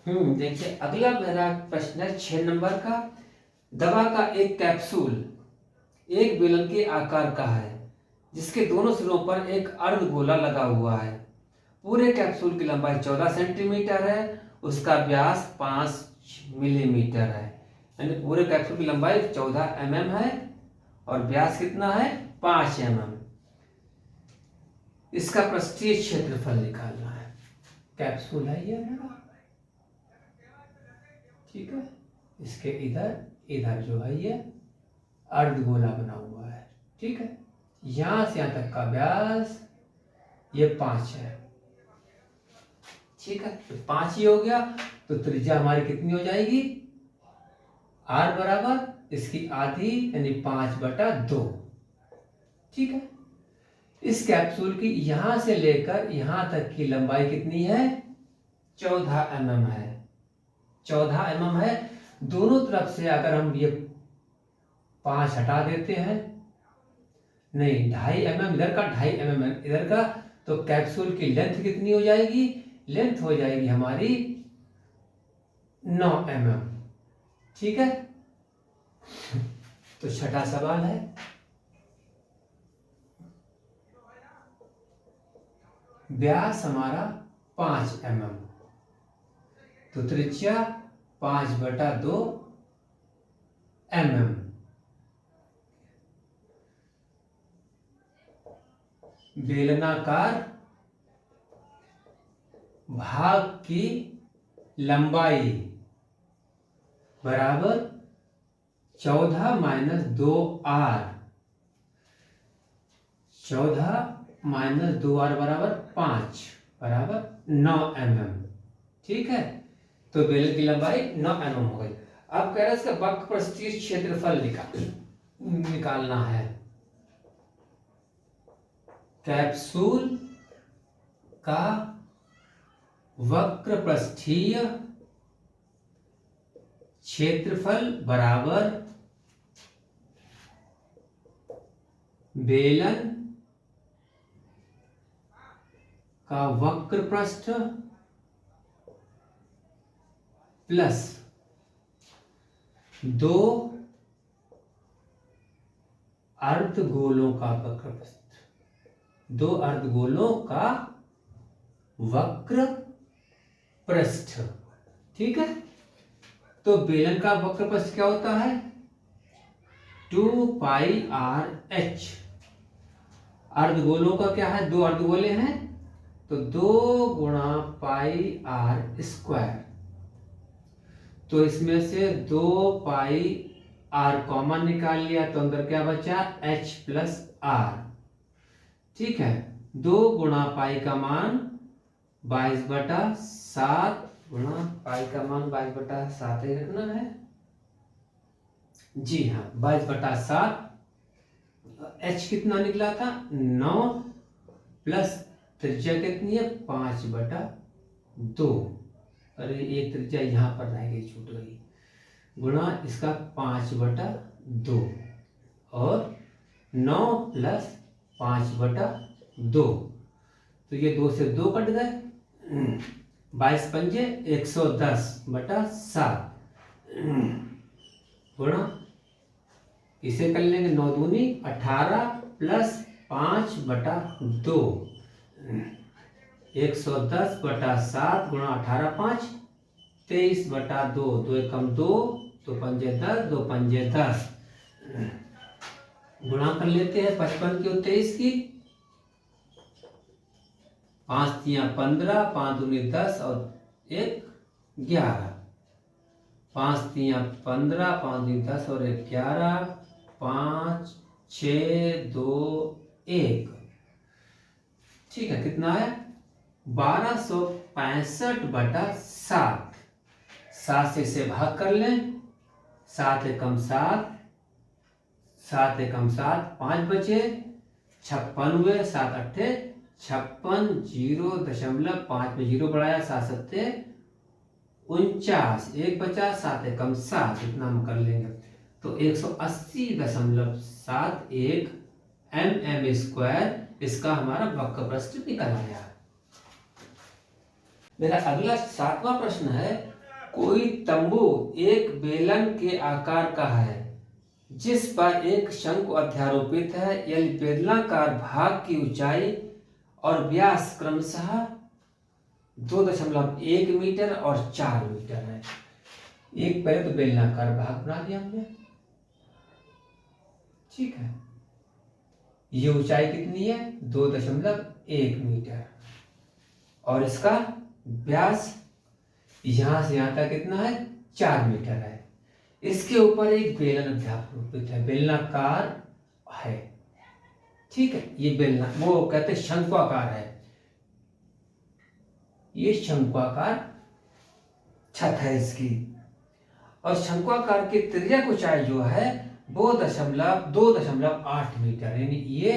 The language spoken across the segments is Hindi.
देखिए अगला मेरा प्रश्न है 6 नंबर का। दवा का एक कैप्सूल एक बेलन के आकार का है जिसके दोनों सिरों पर एक अर्धगोला लगा हुआ है। पूरे कैप्सूल की लंबाई 14 सेंटीमीटर है, उसका व्यास 5 मिलीमीटर है। यानी पूरे कैप्सूल की लंबाई 14 mm है और व्यास कितना है 5 mm। इसका पृष्ठीय क्षेत्रफल निकालना है। कैप्सूल है ये मेरा, ठीक है। इसके इधर इधर जो है ये अर्धगोला बना हुआ है, ठीक है। यहां से यहां तक का व्यास ये 5 है, ठीक है। तो 5 ही हो गया, तो त्रिज्या हमारी कितनी हो जाएगी, r बराबर इसकी आधी यानी 5/2, ठीक है। इस कैप्सूल की यहां से लेकर यहां तक की लंबाई कितनी है, 14 mm है। 14 mm है। दोनों तरफ से अगर हम ये 5 हटा देते हैं, नहीं 2.5 mm इधर का, 2.5 mm इधर का, तो कैप्सूल की लेंथ कितनी हो जाएगी, लेंथ हो जाएगी हमारी 9 mm, ठीक है। तो छठा सवाल है, व्यास हमारा 5 mm, तो त्रिज्या 5/2 mm। बेलनाकार भाग की लंबाई बराबर 14 - 2r, 14 - 2r बराबर 5 बराबर 9 mm, ठीक है। तो बेलन की लंबाई 9 mm हो गई। अब कह रहे हैं इसका वक्र पृष्ठीय क्षेत्रफल निकालना है। कैप्सूल का वक्र पृष्ठीय क्षेत्रफल बराबर बेलन का वक्र पृष्ठ प्लस 2 अर्धगोलों का वक्र पृष्ठ, 2 अर्धगोलों का वक्र पृष्ठ, ठीक है। तो बेलन का वक्र पृष्ठ क्या होता है, 2πrh। अर्धगोलों का क्या है, 2 अर्धगोले हैं, तो 2 × πr²। तो इसमें से 2πr कॉमन निकाल लिया, तो अंदर क्या बचा, h + r, ठीक है। 2 × पाई का मान 22/7 × पाई का मान 22/7 ही रखना है, जी हाँ 22/7। h कितना निकला था 9 प्लस त्रिज्या कितनी है 5/2, अरे एक त्रिज्या यहाँ पर रह गई, छूट गई, गुणा इसका 5/2 और 9 + 5/2, तो ये 2 से 2 कट गए, 22 पंजे 110/7 गुणा इसे कर लेंगे 9 दूनी 18 + 5/2, 110/7 गुणा 18 5 23/2, 2 एकम 2, 2 पंजे 10, 2 पंजे 10, गुणा कर लेते हैं 55 की और 23 की, 5 × 15, 5 दूनी 10 और 1 11, 5 × 15, 5 दूनी 10 और 1 11, 5 6 2 1, ठीक है। कितना है 1265/7, 7 से इसे भाग कर लें, 7 एकम 7, 7 एकम 7, 5 बचे, 56 हुए, 7 अट्ठे 56, 0.5 में 0 बढ़ाया, 7 सत्ते 49, 1 बचा, 7 एकम 7, इतना हम कर लेंगे, तो 180.71 mm², इसका हमारा वक्र पृष्ठ निकल आया। मेरा अगला 7वां प्रश्न है, कोई तंबू एक बेलन के आकार का है जिस पर एक शंकु अध्यारोपित है, यदि बेलनाकार भाग की ऊंचाई और व्यास क्रमशः 2.1 मीटर और 4 मीटर है। एक पहले तो बेलनाकार भाग बना दिया हमने, ठीक है। ये ऊंचाई कितनी है? 2.1 मीटर और इसका व्यास यहां से यहां तक कितना है? 4 मीटर है। इसके ऊपर एक बेलन अध्यारोपित है, बेलनाकार है, ठीक है। ये बेलना वो कहते हैं शंक्वाकार है, ये शंक्वाकार छत है इसकी। और शंक्वाकार की तिर्यक ऊंचाई जो है वो 2.8 मीटर, यानी ये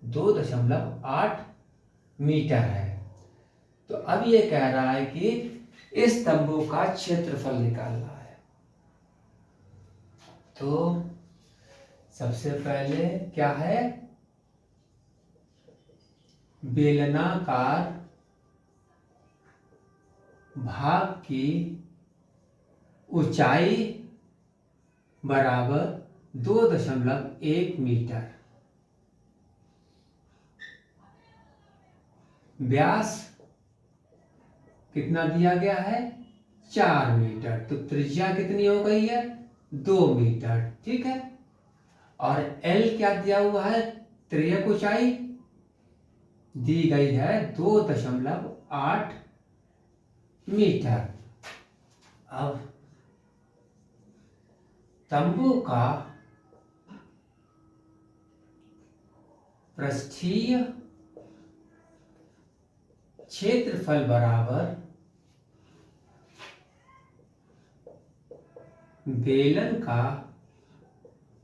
2.8 मीटर है। तो अब ये कह रहा है कि इस तंबू का क्षेत्रफल निकालना है। तो सबसे पहले क्या है? बेलनाकार भाग की ऊंचाई बराबर 2.1 मीटर, व्यास कितना दिया गया है? 4 मीटर। तो त्रिज्या कितनी हो गई है? 2 मीटर, ठीक है। और L क्या दिया हुआ है? तिर्यक ऊंचाई दी गई है 2.8 मीटर। अब तंबू का पृष्ठीय क्षेत्रफल बराबर बेलन का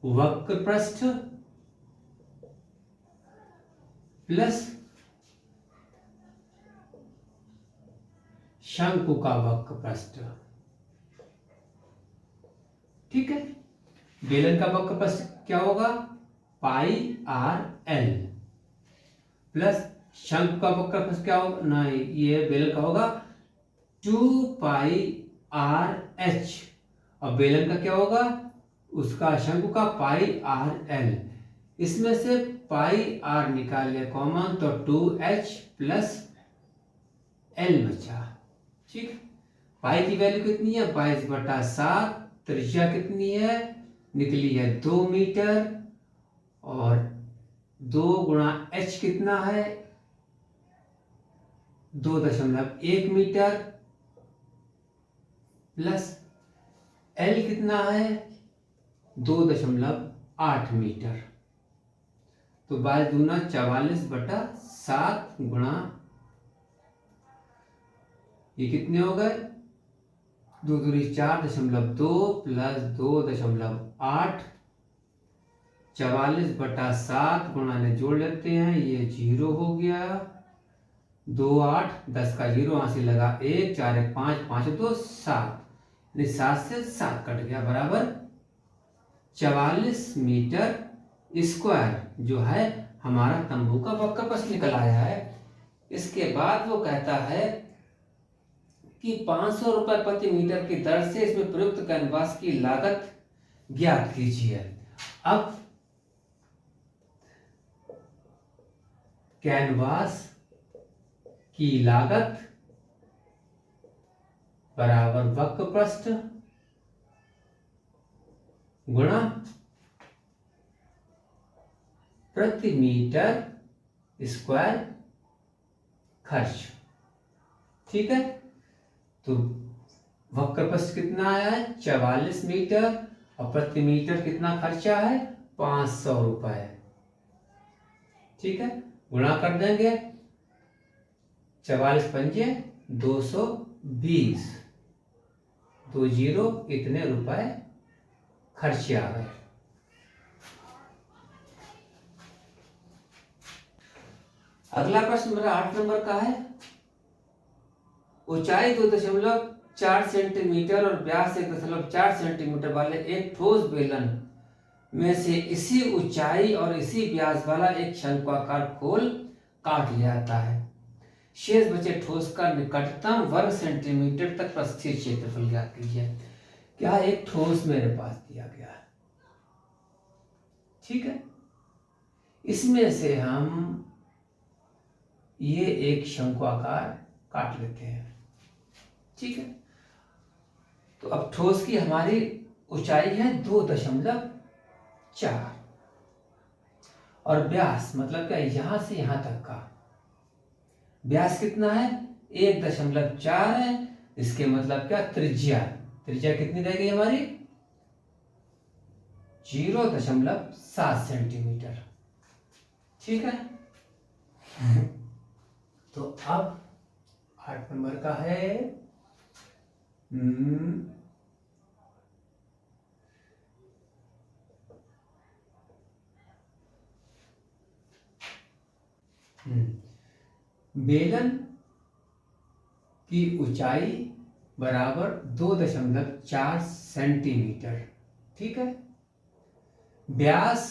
वक्र पृष्ठ प्लस शंकु का वक्र पृष्ठ, ठीक है। बेलन का वक्र पृष्ठ क्या होगा? पाई आर एल प्लस शंकु का वक्र पृष्ठ क्या होगा? नहीं, ये बेलन का होगा 2 पाई आर एच और बेलन का क्या होगा? उसका शंकु का पाई आर एल। इसमें से पाई आर निकाल लिया कॉमन, तो 2h प्लस एल बचा, ठीक। पाई की वैल्यू कितनी है? 22/7। त्रिज्या कितनी है? निकली है 2 मीटर और 2 गुणा h कितना है? 2.1 मीटर प्लस L कितना है? 2.8 मीटर। तो 22 दूना 44/7 गुणा ये कितने हो गए? 2 दूनी 4.2 प्लस 2.8, 44/7 गुणा ने जोड़ लेते हैं, ये 0 हो गया। 2 8 10 का 0 वहां से लगा 1 4 1 5 5 2 7, 7 से 7 कट गया, बराबर 44 मीटर स्क्वायर जो है हमारा तंबू का वक्र पृष्ठ निकल आया है। इसके बाद वो कहता है कि 500 रुपए प्रति मीटर की दर से इसमें प्रयुक्त कैनवास की लागत ज्ञात कीजिए। अब कैनवास की लागत बराबर वक्र पृष्ठ गुणा प्रति मीटर स्क्वायर खर्च, ठीक है। तो वक्र पृष्ठ कितना आया है? 44 मीटर और प्रति मीटर कितना खर्चा है? 500 रुपए, ठीक है। गुणा कर देंगे 44 पंजे 220, 20 इतने रुपए खर्चे आ गए। अगला प्रश्न मेरा 8 नंबर का है। ऊंचाई 2.4 सेंटीमीटर और व्यास 1.4 सेंटीमीटर वाले एक ठोस बेलन में से इसी ऊंचाई और इसी व्यास वाला एक शंक्वाकार खोल काट लिया जाता है। शेष बचे ठोस का निकटतम वर्ग सेंटीमीटर तक प्रस्थित क्षेत्रफल ज्ञात कीजिए। क्या एक ठोस मेरे पास दिया गया है, ठीक है। इसमें से हम ये एक शंकु आकार काट लेते हैं, ठीक है। तो अब ठोस की हमारी ऊंचाई है 2.4 और व्यास मतलब क्या, यहां से यहां तक का व्यास कितना है 1.4 है। इसके मतलब क्या, त्रिज्या कितनी रह गई हमारी 0.7 सेंटीमीटर, ठीक है। तो अब 8 नंबर का है बेलन की ऊंचाई बराबर 2.4 सेंटीमीटर, ठीक है। व्यास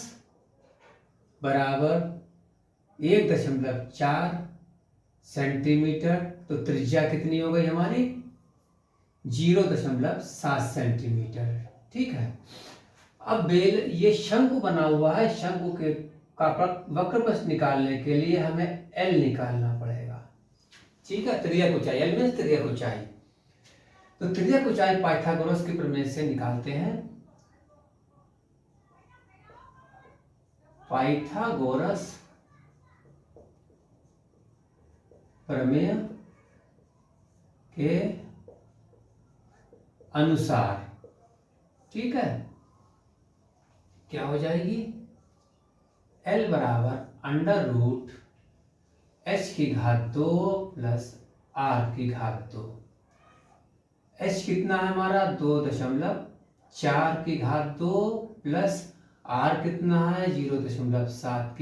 बराबर 1.4 सेंटीमीटर, तो त्रिज्या कितनी हो गई हमारी 0.7 सेंटीमीटर, ठीक है। अब ये शंकु बना हुआ है, शंकु के का वक्रपथ निकालने के लिए हमें L निकालना पड़ेगा, ठीक है। त्रिज्यक ऊंचाई, L मीन्स त्रिज्यक ऊंचाई। तो त्रिज्यक ऊंचाई पाइथागोरस के प्रमेय से निकालते हैं। पाइथागोरस प्रमेय के अनुसार, ठीक है, क्या हो जाएगी L बराबर √h⁴ प्लस r⁴। h कितना है हमारा 2.4 प्लस r कितना है 0.7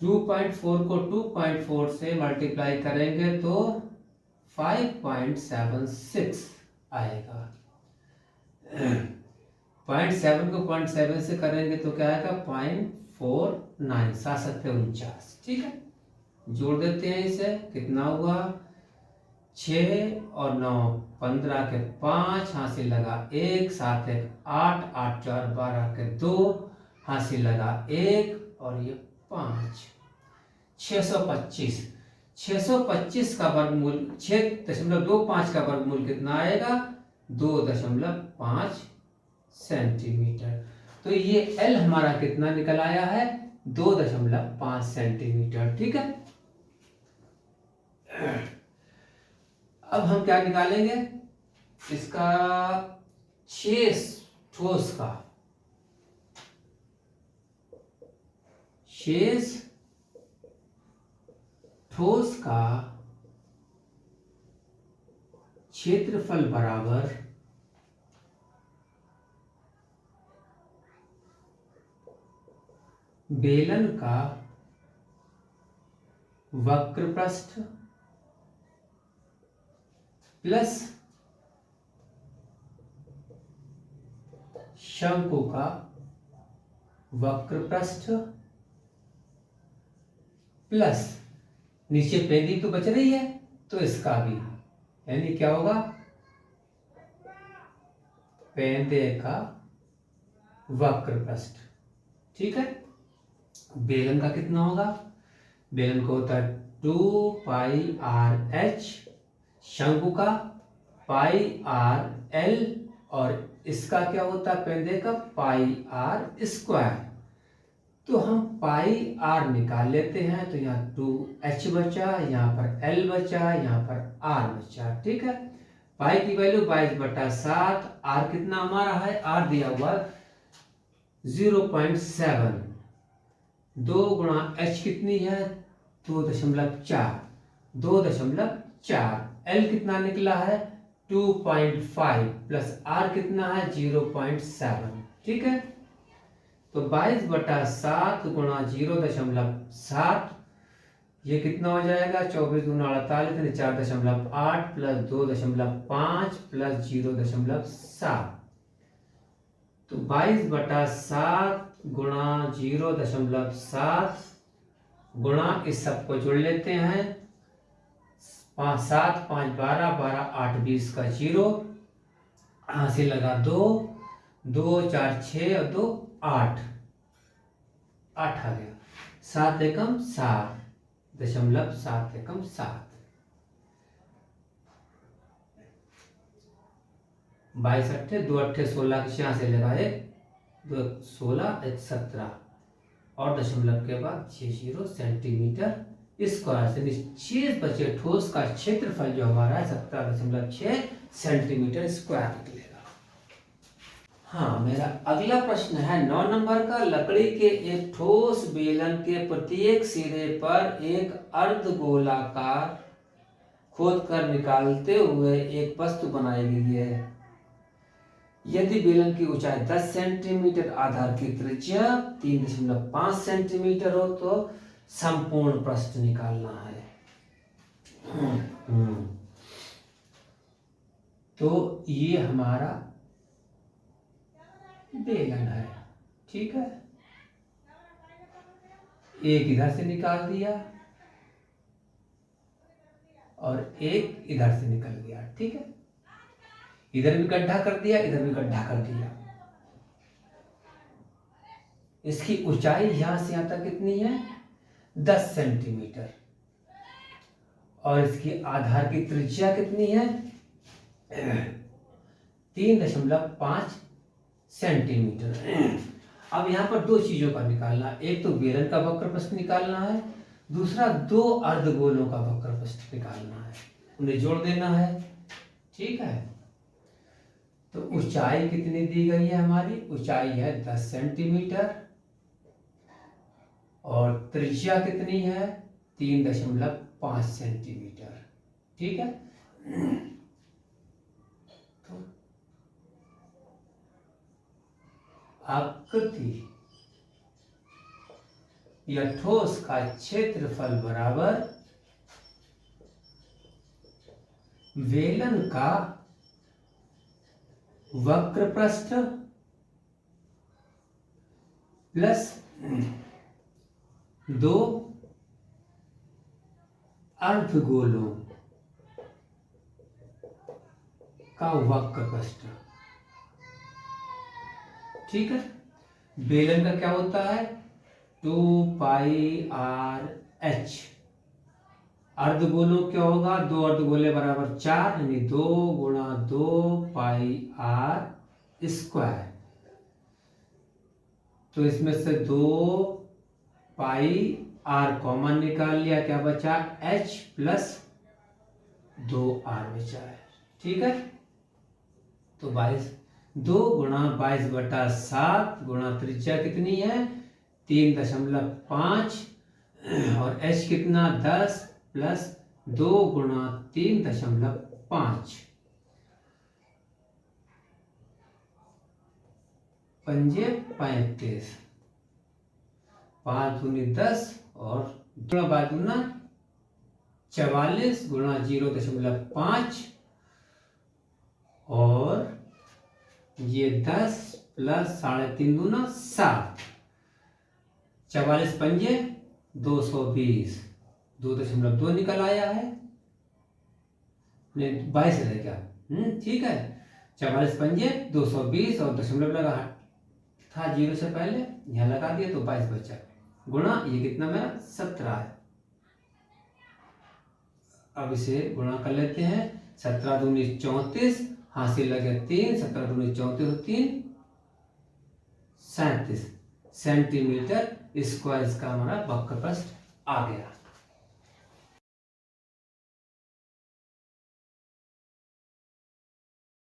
2.4 को 2.4 से मल्टीप्लाई करेंगे तो 5.76 आएगा। 0.7 को 0.7 से करेंगे तो क्या आएगा 0.49, 7×7 ठीक है। जोड़ देते हैं इसे, कितना हुआ 6 और 9 15 के 5, हासिल लगा 1, 7 1 8, 8 4 12 के 2, हासिल लगा 1 और ये 5, 625। 625 का वर्गमूल 6.25 का वर्गमूल कितना आएगा 2.5 सेंटीमीटर। तो ये L हमारा कितना निकल आया है 2.5 सेंटीमीटर, ठीक है। अब हम क्या निकालेंगे इसका शेष ठोस का, शेष ठोस का क्षेत्रफल बराबर बेलन का वक्रपृष्ठ प्लस शंकु का वक्रपृष्ठ प्लस नीचे पेंदी तो बच रही है तो इसका भी, यानी क्या होगा पेंदे का वक्रपृष्ठ, ठीक है। बेलन का कितना होगा, बेलन को होता है 2πrh, शंकु का πrl और इसका क्या होता है पेंदे का πr²। तो हम πr निकाल लेते हैं, तो यहाँ 2h बचा, यहाँ पर l बचा, यहाँ पर r बचा, ठीक है। पाई की वैल्यू 22/7, r कितना हमारा है, r दिया हुआ 0.7, 2 गुणा h कितनी है 2.4, 2.4, l कितना निकला है 2.5 प्लस r कितना है 0.7, ठीक है। तो 22/7 गुणा 0.7, ये कितना हो जाएगा 24 × 48, 4.8 प्लस 2.5 प्लस 0.7, तो 22/7 गुणा 0.7 गुणा इस सब को जोड़ लेते हैं, 5 7 5 12 12 8 20 का 0, यहाँ से लगा 2 2 4 6 और 2 8 8 आ गया, 7 एकम 7 दशमलव 7 एकम 7, 22 अट्ठे 2 अट्ठे 16 के यहाँ से लगाए 2 16 1 17 और दशमलव के बाद 60 सेंटीमीटर स्क्वायर से निश्चित बचे ठोस का क्षेत्रफल जो हमारा है 17.6 सेंटीमीटर स्क्वायर निकलेगा। हाँ, मेरा अगला प्रश्न है 9 नंबर का। लकड़ी के एक ठोस बेलन के प्रत्येक सिरे पर एक अर्धगोलाकार खोदकर निकालते हुए एक वस्तु बनाई गई है। यदि बेलन की ऊंचाई 10 सेंटीमीटर, आधार की त्रिज्या 3.5 सेंटीमीटर हो तो संपूर्ण प्रस्थ निकालना है। तो ये हमारा बेलन है, ठीक है, एक इधर से निकाल दिया और एक इधर से निकल गया, ठीक है, इधर भी गड्ढा कर दिया, इधर भी गड्ढा कर दिया। इसकी ऊंचाई यहां से यहां तक कितनी है 10 सेंटीमीटर और इसकी आधार की त्रिज्या कितनी है 3.5 सेंटीमीटर। अब यहाँ पर दो चीजों का निकालना, एक तो बेलन का वक्र प्रस्थ निकालना है, दूसरा दो अर्धगोलों का वक्र प्रस्थ निकालना है, उन्हें जोड़ देना है, ठीक है। तो ऊंचाई कितनी दी गई है हमारी, ऊंचाई है 10 सेंटीमीटर और त्रिज्या कितनी है 3.5 सेंटीमीटर, ठीक है। तो आकृति या ठोस का क्षेत्रफल बराबर बेलन का वक्र प्रस्थ प्लस दो अर्धगोलों का वक्र प्रस्थ, ठीक है। बेलन का क्या होता है 2πr/h, अर्धगोलों क्या होगा, दो अर्धगोले बराबर 4 यानी 2 गुणा 2πr²। तो इसमें से 2πr कॉमन निकाल लिया, क्या बचा h प्लस 2r बचा है, ठीक है। तो 2 गुणा 22/7 गुणा त्रिज्या कितनी है 3.5 और h कितना 10 प्लस 2 गुणा 3.5, पंजे 35, 5 दूनी 10 और गुणा 5 दूना 44 गुणा 0.5 और ये 10 प्लस 3.5 दूना 7, 44 पंजे 220, 2.2 निकल आया है, 22 रह गया, ठीक है। 44 पंजे 220 और दशमलव लगा था 0 से पहले, यहाँ लगा दिया तो 22 बचा, गुणा ये कितना मेरा 17 है। अब इसे गुणा कर लेते हैं, 17 दूनी 34, हासिल लगे 3, 17 दूनी 34 3 37 सेंटीमीटर स्क्वायर इसका हमारा वक्र प्रस्थ आ गया।